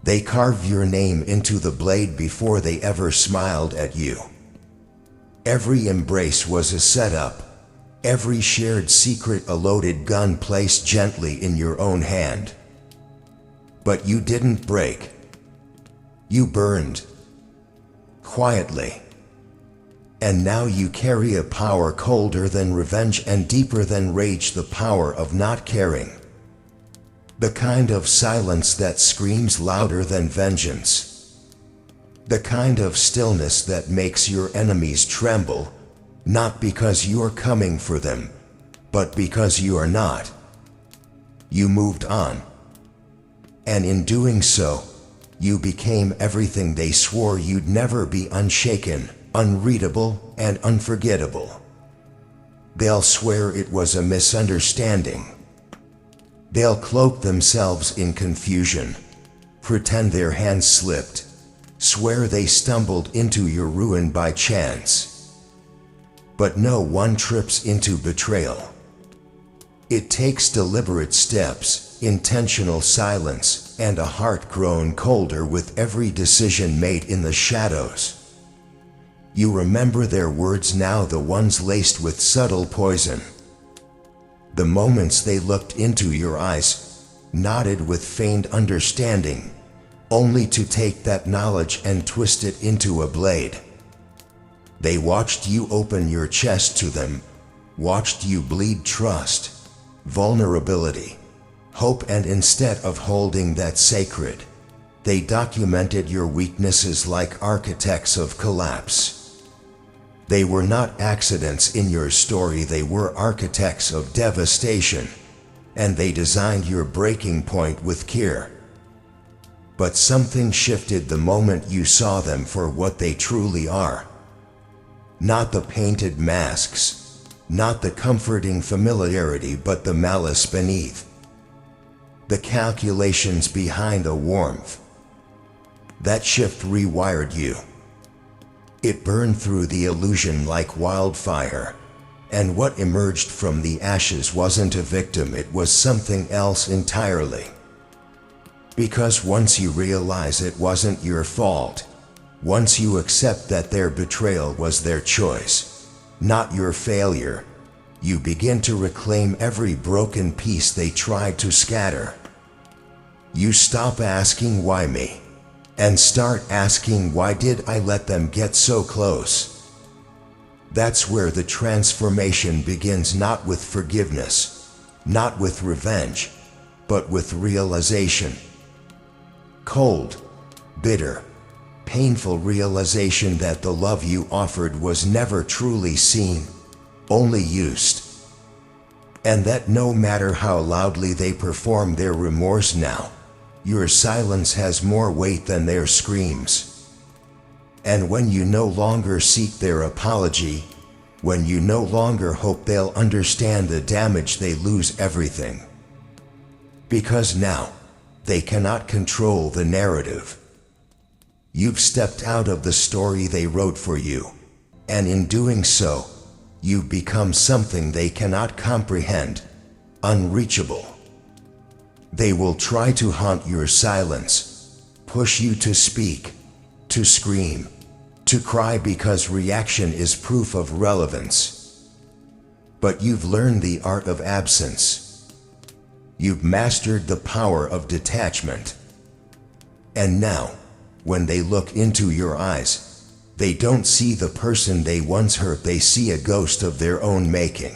They carve your name into the blade before they ever smiled at you. Every embrace was a setup, every shared secret a loaded gun placed gently in your own hand. But you didn't break. You burned. Quietly. And now you carry a power colder than revenge and deeper than rage, the power of not caring. The kind of silence that screams louder than vengeance. The kind of stillness that makes your enemies tremble, not because you're coming for them, but because you are not. You moved on. And in doing so, you became everything they swore you'd never be: unshaken, unreadable, and unforgettable. They'll swear it was a misunderstanding. They'll cloak themselves in confusion, pretend their hands slipped, swear they stumbled into your ruin by chance. But no one trips into betrayal. It takes deliberate steps, intentional silence, and a heart grown colder with every decision made in the shadows. You remember their words now, the ones laced with subtle poison. The moments they looked into your eyes, nodded with feigned understanding, only to take that knowledge and twist it into a blade. They watched you open your chest to them, watched you bleed trust, vulnerability, hope, and instead of holding that sacred, they documented your weaknesses like architects of collapse. They were not accidents in your story, they were architects of devastation, and they designed your breaking point with care. But something shifted the moment you saw them for what they truly are. Not the painted masks, not the comforting familiarity, but the malice beneath. The calculations behind the warmth. That shift rewired you. It burned through the illusion like wildfire, and what emerged from the ashes wasn't a victim, it was something else entirely. Because once you realize it wasn't your fault, once you accept that their betrayal was their choice, not your failure, you begin to reclaim every broken piece they tried to scatter. You stop asking why me, and start asking why did I let them get so close. That's where the transformation begins, not with forgiveness, not with revenge, but with realization. Cold, bitter, painful realization that the love you offered was never truly seen, only used. And that no matter how loudly they perform their remorse now, your silence has more weight than their screams. And when you no longer seek their apology, when you no longer hope they'll understand the damage, they lose everything. Because now, they cannot control the narrative. You've stepped out of the story they wrote for you, and in doing so, you've become something they cannot comprehend, unreachable. They will try to haunt your silence, push you to speak, to scream, to cry, because reaction is proof of relevance. But you've learned the art of absence. You've mastered the power of detachment. And now, when they look into your eyes, they don't see the person they once hurt, they see a ghost of their own making.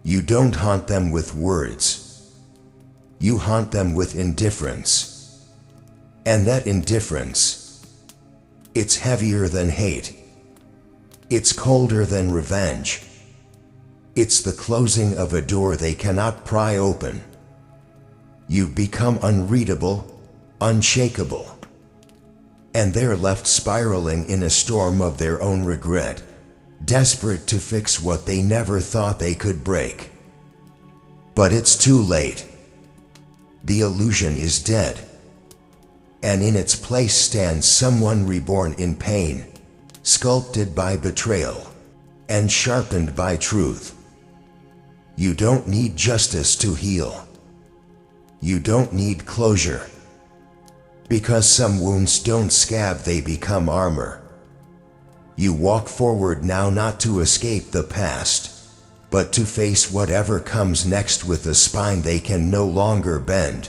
You don't haunt them with words. You haunt them with indifference. And that indifference, it's heavier than hate. It's colder than revenge. It's the closing of a door they cannot pry open. You've become unreadable, unshakable. And they're left spiraling in a storm of their own regret, desperate to fix what they never thought they could break. But it's too late. The illusion is dead. And in its place stands someone reborn in pain, sculpted by betrayal, and sharpened by truth. You don't need justice to heal. You don't need closure. Because some wounds don't scab, they become armor. You walk forward now, not to escape the past, but to face whatever comes next with a spine they can no longer bend.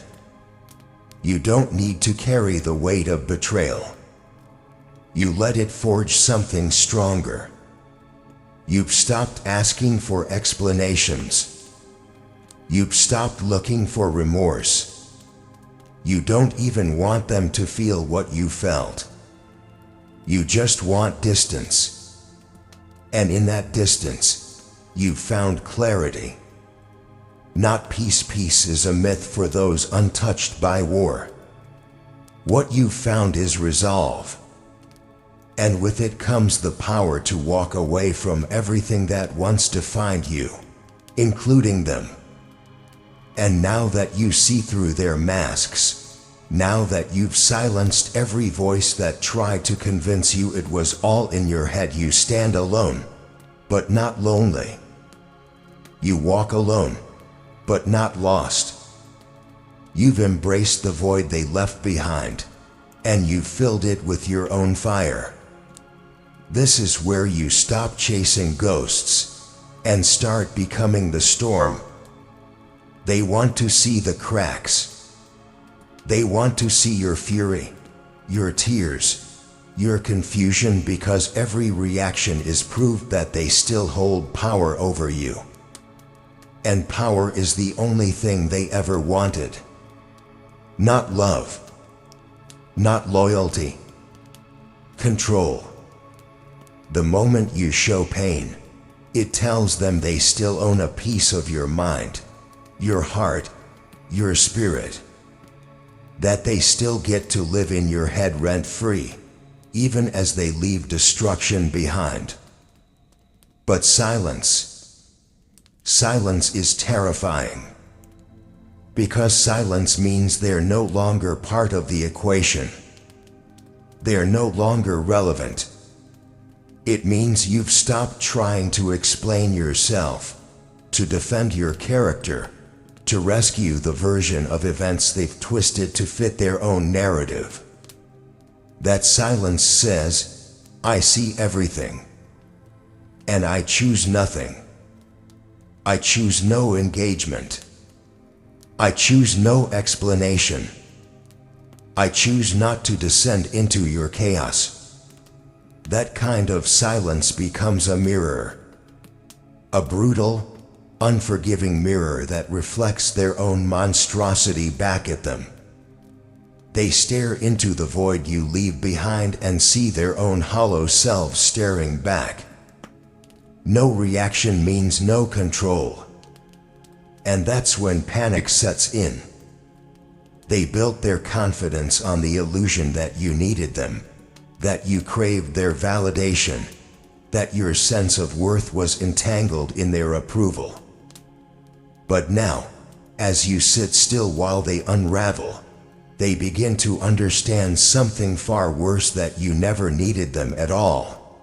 You don't need to carry the weight of betrayal. You let it forge something stronger. You've stopped asking for explanations. You've stopped looking for remorse. You don't even want them to feel what you felt. You just want distance. And in that distance, you've found clarity. Not peace. Peace is a myth for those untouched by war. What you've found is resolve. And with it comes the power to walk away from everything that once defined you, including them. And now that you see through their masks, now that you've silenced every voice that tried to convince you it was all in your head, you stand alone, but not lonely. You walk alone, but not lost. You've embraced the void they left behind, and you've filled it with your own fire. This is where you stop chasing ghosts and start becoming the storm. They want to see the cracks. They want to see your fury, your tears, your confusion, because every reaction is proof that they still hold power over you. And power is the only thing they ever wanted. Not love. Not loyalty. Control. The moment you show pain, it tells them they still own a piece of your mind, your heart, your spirit. That they still get to live in your head rent-free, even as they leave destruction behind. But silence is terrifying. Because silence means they're no longer part of the equation. They're no longer relevant. It means you've stopped trying to explain yourself, to defend your character, to rescue the version of events they've twisted to fit their own narrative. That silence says, I see everything. And I choose nothing. I choose no engagement. I choose no explanation. I choose not to descend into your chaos. That kind of silence becomes a mirror. A brutal, unforgiving mirror that reflects their own monstrosity back at them. They stare into the void you leave behind and see their own hollow selves staring back. No reaction means no control. And that's when panic sets in. They built their confidence on the illusion that you needed them, that you craved their validation, that your sense of worth was entangled in their approval. But now, as you sit still while they unravel, they begin to understand something far worse, that you never needed them at all.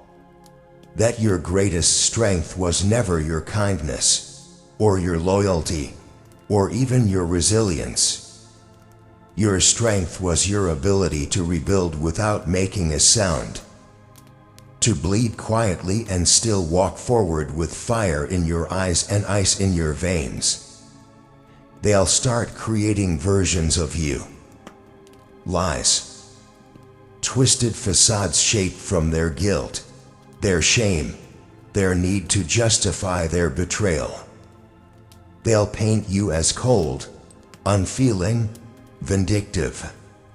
That your greatest strength was never your kindness, or your loyalty, or even your resilience. Your strength was your ability to rebuild without making a sound. To bleed quietly and still walk forward with fire in your eyes and ice in your veins. They'll start creating versions of you. Lies. Twisted facades shaped from their guilt, their shame, their need to justify their betrayal. They'll paint you as cold, unfeeling, vindictive,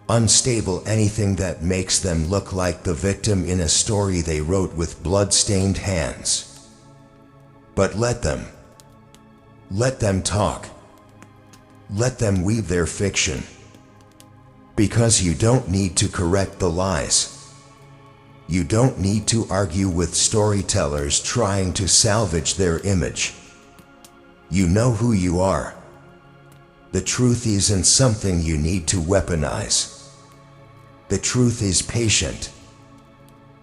unstable, anything that makes them look like the victim in a story they wrote with blood-stained hands. But let them talk. Let them weave their fiction. Because you don't need to correct the lies. You don't need to argue with storytellers trying to salvage their image. You know who you are. The truth isn't something you need to weaponize. The truth is patient.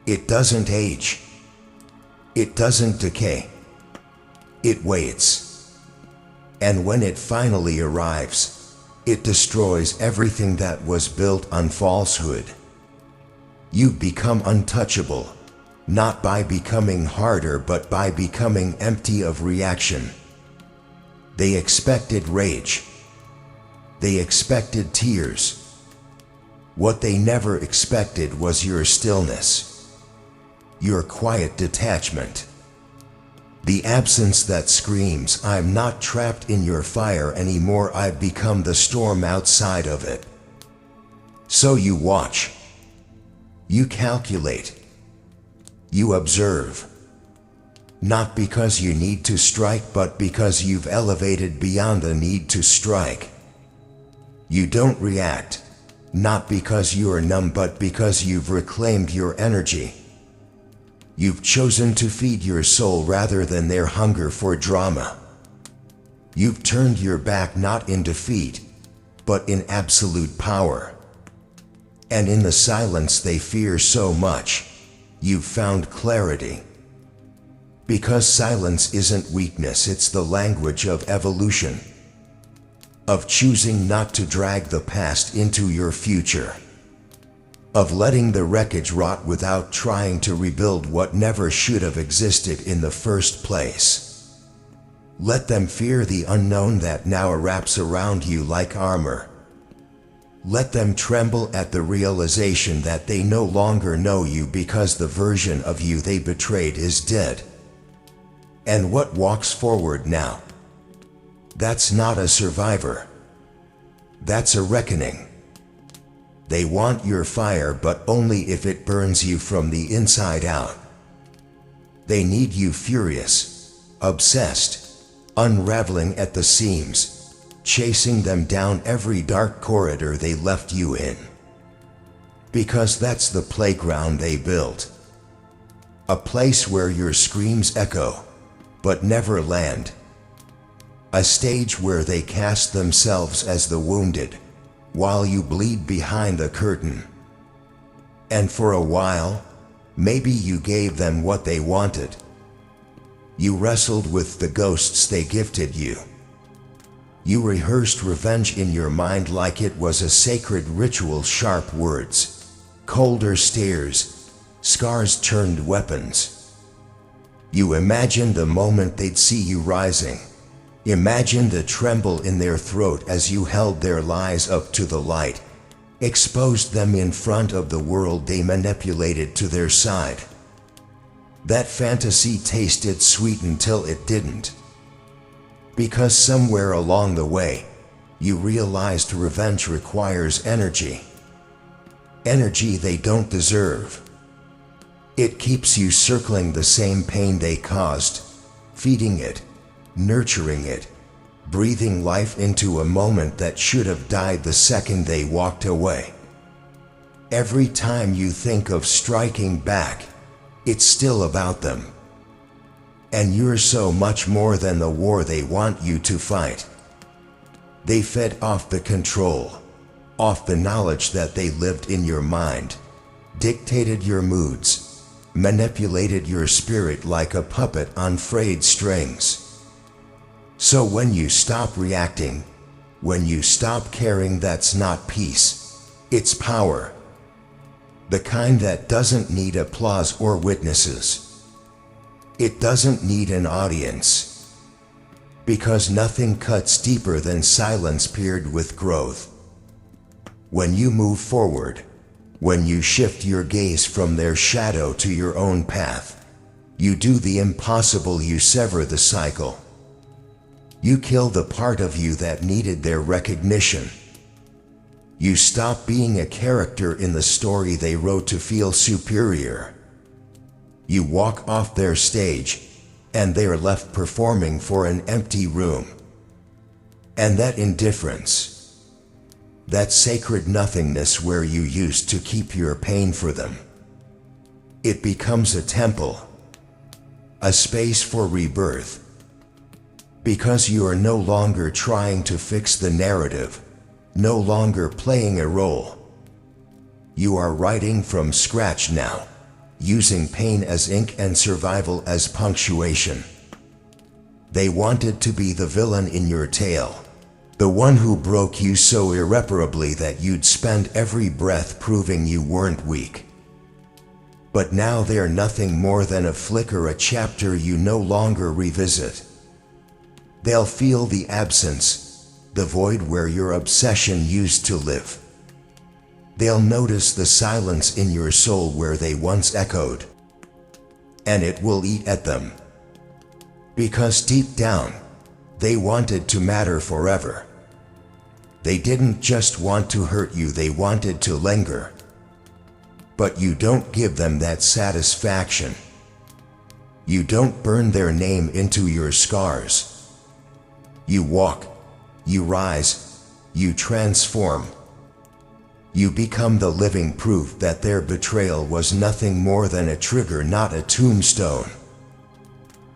It doesn't age. It doesn't decay. It waits. And when it finally arrives, It destroys everything that was built on falsehood. You become untouchable, not by becoming harder but by becoming empty of reaction. They expected rage. They expected tears. What they never expected was your stillness, your quiet detachment. The absence that screams, "I'm not trapped in your fire anymore, I've become the storm outside of it." So you watch. You calculate. You observe. Not because you need to strike, but because you've elevated beyond the need to strike. You don't react, not because you are numb, but because you've reclaimed your energy. You've chosen to feed your soul rather than their hunger for drama. You've turned your back not in defeat, but in absolute power. And in the silence they fear so much, you've found clarity. Because silence isn't weakness, it's the language of evolution. Of choosing not to drag the past into your future. Of letting the wreckage rot without trying to rebuild what never should have existed in the first place. Let them fear the unknown that now wraps around you like armor. Let them tremble at the realization that they no longer know you because the version of you they betrayed is dead. And what walks forward now? That's not a survivor. That's a reckoning. They want your fire, but only if it burns you from the inside out. They need you furious, obsessed, unraveling at the seams, chasing them down every dark corridor they left you in. Because that's the playground they built. A place where your screams echo, but never land. A stage where they cast themselves as the wounded, while you bleed behind the curtain. And for a while, maybe you gave them what they wanted. You wrestled with the ghosts they gifted you. You rehearsed revenge in your mind like it was a sacred ritual, sharp words, colder stares, scars turned weapons. You imagined the moment they'd see you rising. Imagine the tremble in their throat as you held their lies up to the light, exposed them in front of the world they manipulated to their side. That fantasy tasted sweet until it didn't. Because somewhere along the way, you realized revenge requires energy. Energy they don't deserve. It keeps you circling the same pain they caused, feeding it, nurturing it, breathing life into a moment that should have died the second they walked away. Every time you think of striking back, it's still about them. And you're so much more than the war they want you to fight. They fed off the control, off the knowledge that they lived in your mind, dictated your moods, manipulated your spirit like a puppet on frayed strings. So when you stop reacting, when you stop caring, that's not peace, it's power. The kind that doesn't need applause or witnesses. It doesn't need an audience. Because nothing cuts deeper than silence paired with growth. When you move forward, when you shift your gaze from their shadow to your own path, you do the impossible, you sever the cycle. You kill the part of you that needed their recognition. You stop being a character in the story they wrote to feel superior. You walk off their stage, and they're left performing for an empty room. And that indifference, that sacred nothingness where you used to keep your pain for them, it becomes a temple, a space for rebirth. Because you are no longer trying to fix the narrative, no longer playing a role. You are writing from scratch now, using pain as ink and survival as punctuation. They wanted to be the villain in your tale. The one who broke you so irreparably that you'd spend every breath proving you weren't weak. But now they're nothing more than a flicker, a chapter you no longer revisit. They'll feel the absence, the void where your obsession used to live. They'll notice the silence in your soul where they once echoed. And it will eat at them. Because deep down, they wanted to matter forever. They didn't just want to hurt you, they wanted to linger. But you don't give them that satisfaction. You don't burn their name into your scars. You walk, you rise, you transform. You become the living proof that their betrayal was nothing more than a trigger, not a tombstone.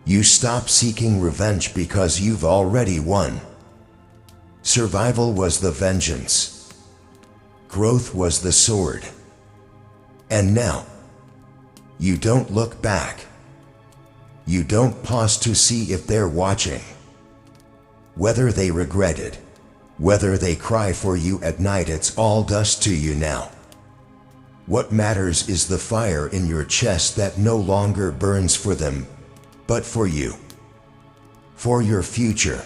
You stop seeking revenge because you've already won. Survival was the vengeance. Growth was the sword. And now, you don't look back. You don't pause to see if they're watching. Whether they regret it, whether they cry for you at night, it's all dust to you now. What matters is the fire in your chest that no longer burns for them, but for you. For your future.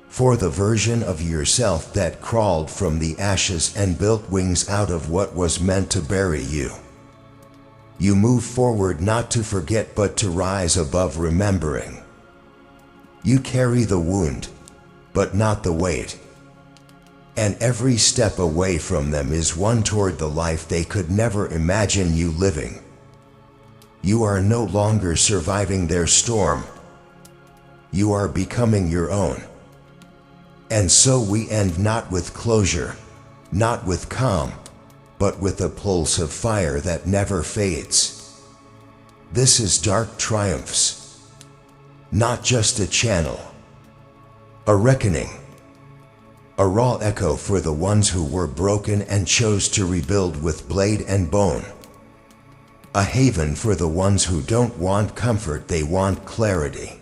For the version of yourself that crawled from the ashes and built wings out of what was meant to bury you. You move forward not to forget but to rise above remembering. You carry the wound, but not the weight. And every step away from them is one toward the life they could never imagine you living. You are no longer surviving their storm. You are becoming your own. And so we end not with closure, not with calm, but with a pulse of fire that never fades. This is Dark Triumphs. Not just a channel. A reckoning. A raw echo for the ones who were broken and chose to rebuild with blade and bone. A haven for the ones who don't want comfort, they want clarity.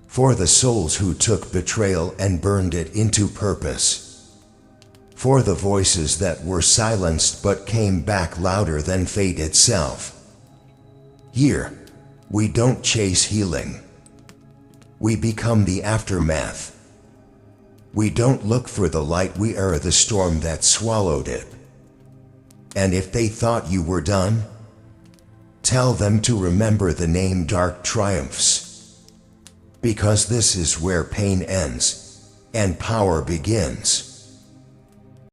For the souls who took betrayal and burned it into purpose. For the voices that were silenced but came back louder than fate itself. Here, we don't chase healing. We become the aftermath. We don't look for the light, we are the storm that swallowed it. And if they thought you were done, tell them to remember the name Dark Triumphs. Because this is where pain ends and power begins.